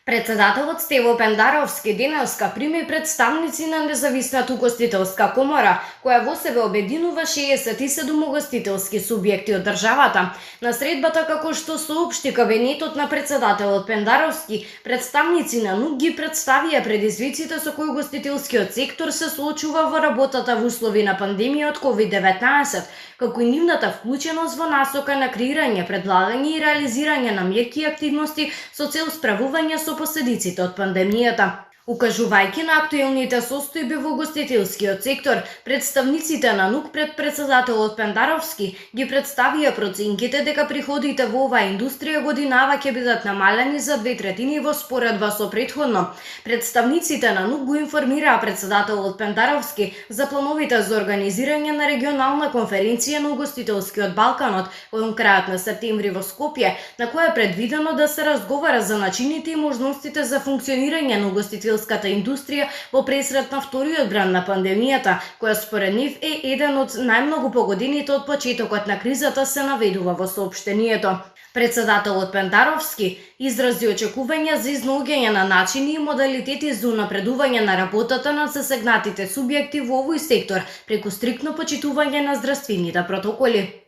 Председателот Стево Пендаровски денеска прими представници на Независната угостителска комора, која во себе обединува 67 угостителски субјекти од државата. На средбата, како што соопшти кабинетот на председателот Пендаровски, представници на НУК ги представија предизвиците со кои угостителскиот сектор се соочува во работата во услови на пандемија од COVID-19, како и нивната вклученост во насока на креирање, предлагање и реализирање на мерки и активности со цел справување со последиците од пандемијата. Укажувајќи на актуелните состојби во угостителскиот сектор, представниците на НУК пред председателот Пендаровски ги представија проценките дека приходите во оваа индустрија годинава ќе бидат намалени за 2/3 во споредба со претходно. Представниците на НУК го информираа председателот Пендаровски за плановите за организирање на регионална конференција на угостителскиот Балканот кон крајот на септември во Скопје, на која е предвидено да се разговара за начините и можностите за функционирање на угостителската индустрија во пресрет на вториот бран на пандемијата, која според нив е еден од најмногу погодените од почетокот на кризата, се наведува во соопштението. Председателот Пендаровски изрази очекувања за изнаоѓање на начини и модалитети за унапредување на работата на засегнатите субјекти во овој сектор преку стриктно почитување на здравствените протоколи.